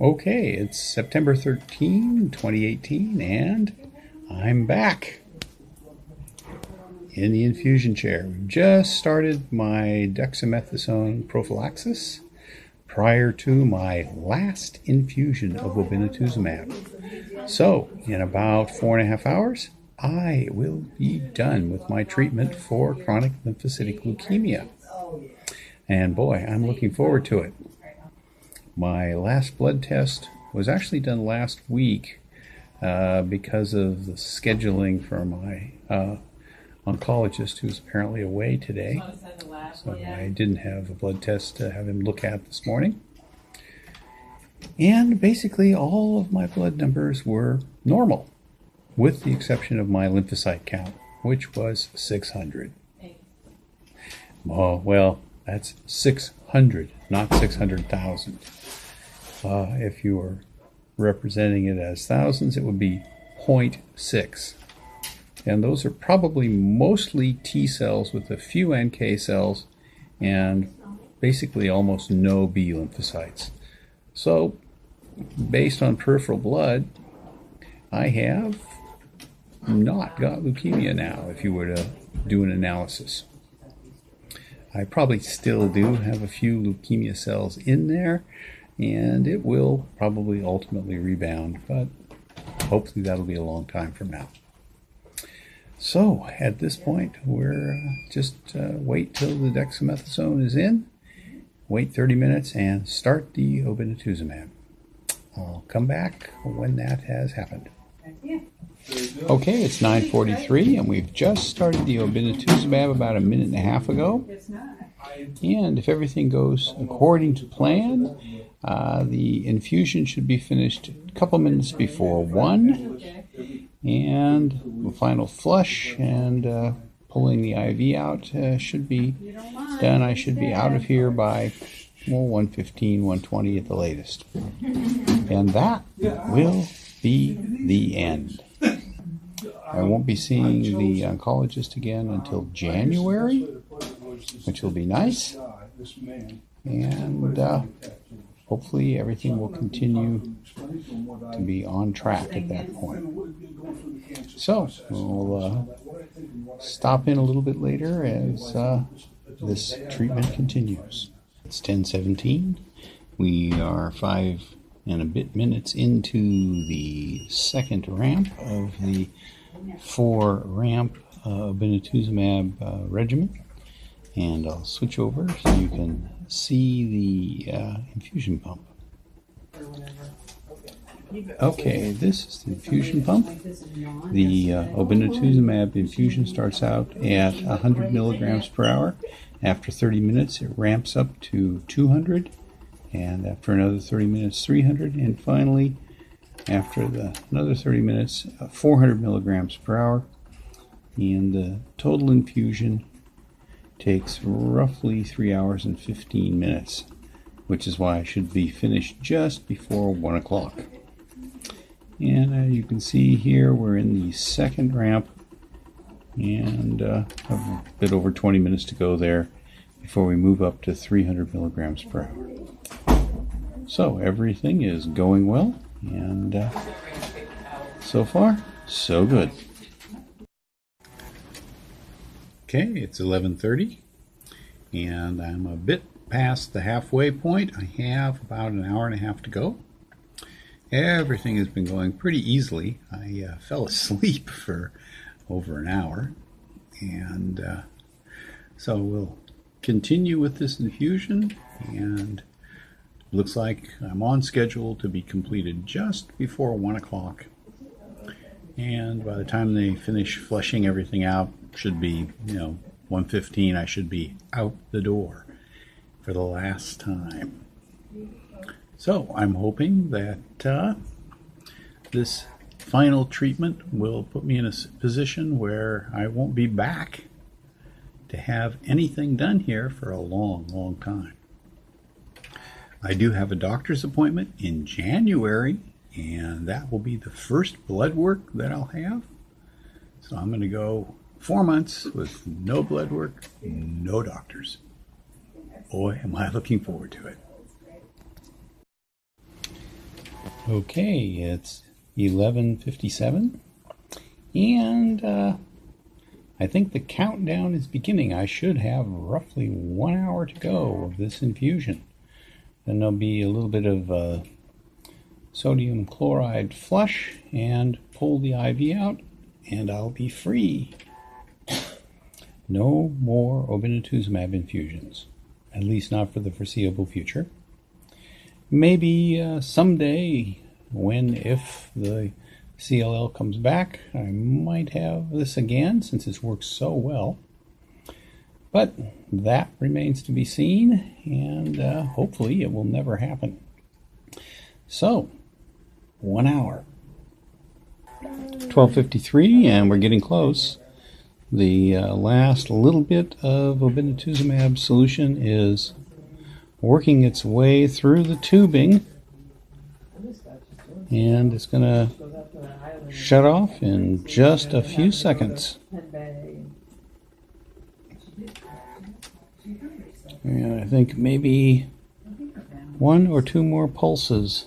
Okay, it's September 13, 2018, and I'm back in the infusion chair. We've just started my dexamethasone prophylaxis prior to my last infusion of obinutuzumab. So, in about 4.5 hours, I will be done with my treatment for chronic lymphocytic leukemia. And boy, I'm looking forward to it. My last blood test was actually done last week because of the scheduling for my oncologist, who's apparently away today. So I didn't have a blood test to have him look at this morning. And basically all of my blood numbers were normal, with the exception of my lymphocyte count, which was 600. Oh, well, that's 600, not 600,000. If you were representing it as thousands, it would be 0.6. And those are probably mostly T cells with a few NK cells and basically almost no B lymphocytes. So, based on peripheral blood, I have not got leukemia now, if you were to do an analysis. I probably still do have a few leukemia cells in there, and it will probably ultimately rebound, but hopefully that'll be a long time from now. So at this point, we're just wait till the dexamethasone is in, wait 30 minutes, and start the obinutuzumab. I'll come back when that has happened. Okay, it's 9:43, and we've just started the obinutuzumab about a minute and a half ago. And if everything goes according to plan, the infusion should be finished a couple minutes before 1, and the final flush and pulling the IV out should be done. I should be out of here by 1:15, 1:20 at the latest. And that will be the end. I won't be seeing the oncologist again until January, which will be nice. And hopefully everything will continue to be on track at that point. So we'll stop in a little bit later as this treatment continues. It's 10:17. We are 5 and a bit minutes into the second ramp of the 4-ramp obinutuzumab regimen. And I'll switch over so you can see the infusion pump. Okay, this is the infusion pump. The obinutuzumab infusion starts out at 100 milligrams per hour. After 30 minutes, it ramps up to 200. And after another 30 minutes, 300. And finally, after another 30 minutes, 400 milligrams per hour. And the total infusion takes roughly 3 hours and 15 minutes, which is why I should be finished just before 1 o'clock. And you can see here we're in the second ramp, and a bit over 20 minutes to go there before we move up to 300 milligrams per hour. So everything is going well, and so far, so good. Okay, it's 11:30, and I'm a bit past the halfway point. I have about an hour and a half to go. Everything has been going pretty easily. I fell asleep for over an hour, and so we'll continue with this infusion, and looks like I'm on schedule to be completed just before 1 o'clock. And by the time they finish flushing everything out, should be, 1:15, I should be out the door for the last time. So I'm hoping that this final treatment will put me in a position where I won't be back to have anything done here for a long, long time. I do have a doctor's appointment in January, and that will be the first blood work that I'll have. So I'm going to go 4 months with no blood work, no doctors. Boy, am I looking forward to it. Okay, it's 11:57, and I think the countdown is beginning. I should have roughly 1 hour to go of this infusion. Then there'll be a little bit of sodium chloride flush and pull the IV out, and I'll be free. No more obinutuzumab infusions, at least not for the foreseeable future. Maybe someday, if the CLL comes back, I might have this again since it's worked so well. But that remains to be seen, and hopefully it will never happen. So, 1 hour. 12:53, and we're getting close. The last little bit of obinutuzumab solution is working its way through the tubing, and it's going to shut off in just a few seconds. And I think maybe 1 or 2 more pulses,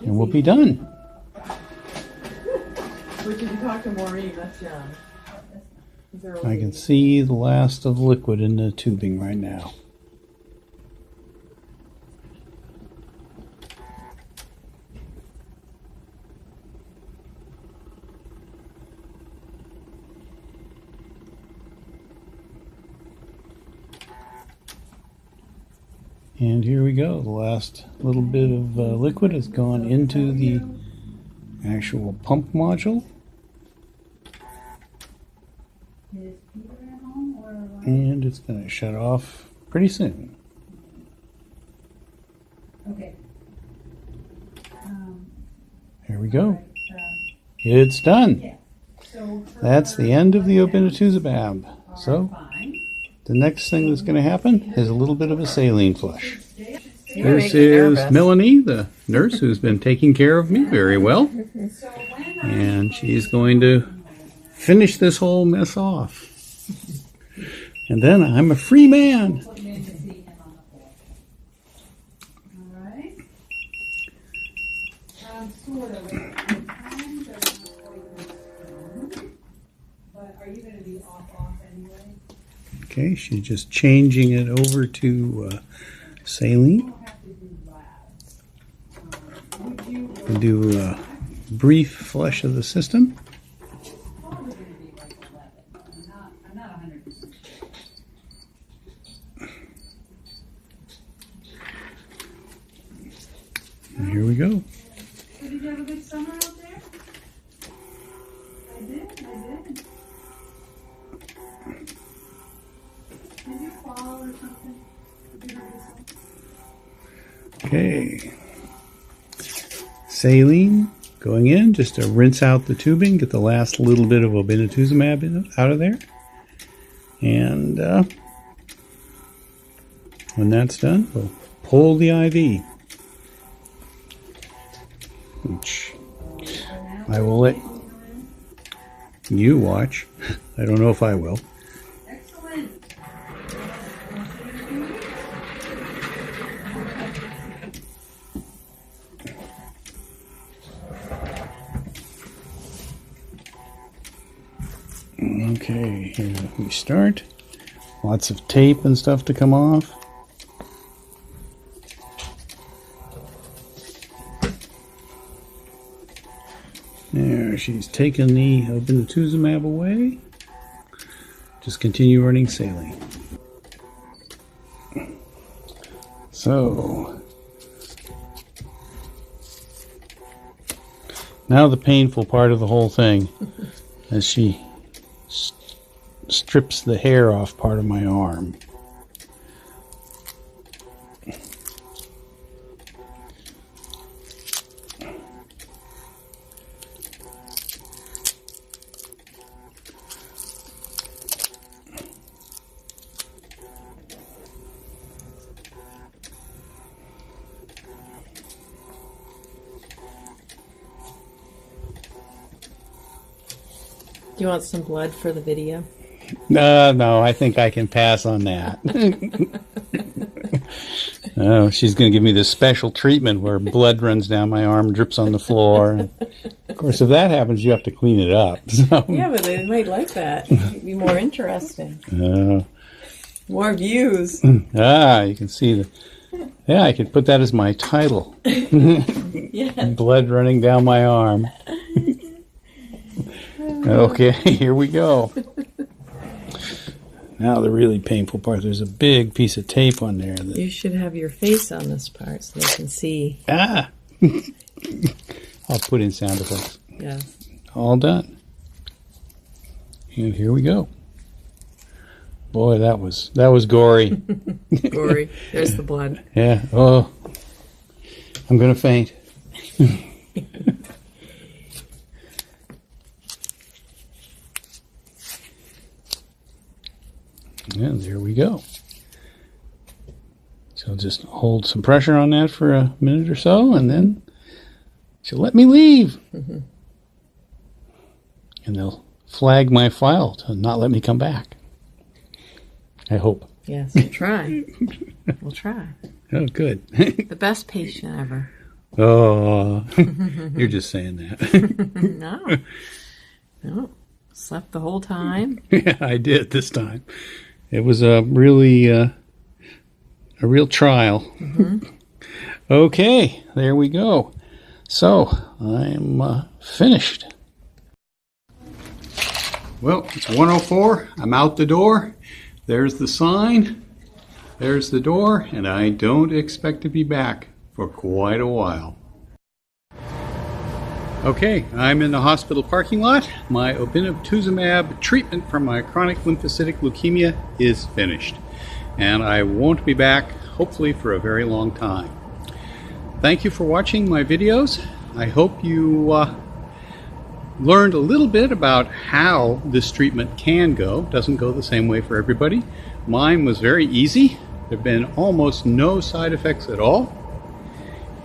and we'll be done. But if you talk to Maureen, that's young. I can see the last of the liquid in the tubing right now. And here we go. The last little bit of liquid has gone into the actual pump module. And it's going to shut off pretty soon. Okay. Here we go. It's done. That's the end of the obinutuzumab. So, the next thing that's going to happen is a little bit of a saline flush. This is Melanie, the nurse who's been taking care of me very well. And she's going to finish this whole mess off. And then I'm a free man. Okay, she's just changing it over to saline. We'll do a brief flush of the system. And here we go. So did you have a good summer out there? I did. Did you fall or something? Did you hurt yourself? Okay. Saline going in just to rinse out the tubing, get the last little bit of obinutuzumab out of there. And when that's done, we'll pull the IV. Which I will let you watch. I don't know if I will. Excellent. Okay, here we start. Lots of tape and stuff to come off. There, she's taken the obinutuzumab away. Just continue running saline. So, now the painful part of the whole thing, as she strips the hair off part of my arm. Do you want some blood for the video? No, I think I can pass on that. Oh, she's going to give me this special treatment where blood runs down my arm, drips on the floor. And of course, if that happens, you have to clean it up. So, Yeah, but they might like that. It'd be more interesting. uh, More views. you can see the. Yeah, I could put that as my title. Yeah. Blood running down my arm. Okay, here we go. Now the really painful part. There's a big piece of tape on there. You should have your face on this part so they can see. I'll put in sound effects. Yes. All done. And here we go. Boy, that was gory. Gory. There's the blood. Yeah. Oh, I'm gonna faint. And there we go. So just hold some pressure on that for a minute or so, and then she'll let me leave. And they'll flag my file to not let me come back. I hope. Yes, we'll try. We'll try. Oh, good. The best patient ever. Oh, you're just saying that. No. No. Slept the whole time. Yeah, I did this time. It was a really a real trial. Okay, there we go. So I'm finished. Well, it's 1:04. I'm out the door. There's the sign. There's the door, and I don't expect to be back for quite a while. Okay, I'm in the hospital parking lot. My Obinutuzumab treatment for my chronic lymphocytic leukemia is finished, and I won't be back, hopefully, for a very long time. Thank you for watching my videos. I hope you learned a little bit about how this treatment can go. Doesn't go the same way for everybody. Mine was very easy. There have been almost no side effects at all.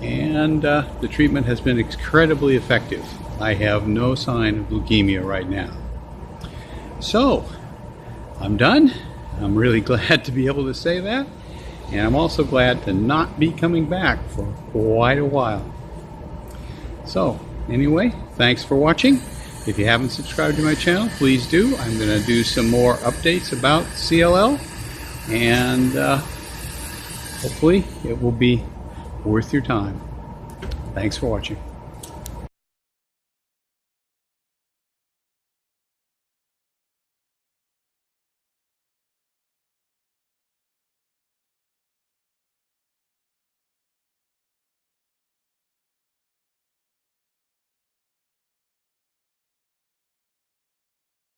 And the treatment has been incredibly effective. I have no sign of leukemia right now. So, I'm done. I'm really glad to be able to say that. And I'm also glad to not be coming back for quite a while. So, anyway, thanks for watching. If you haven't subscribed to my channel, please do. I'm going to do some more updates about CLL. And hopefully it will be worth your time. Thanks for watching.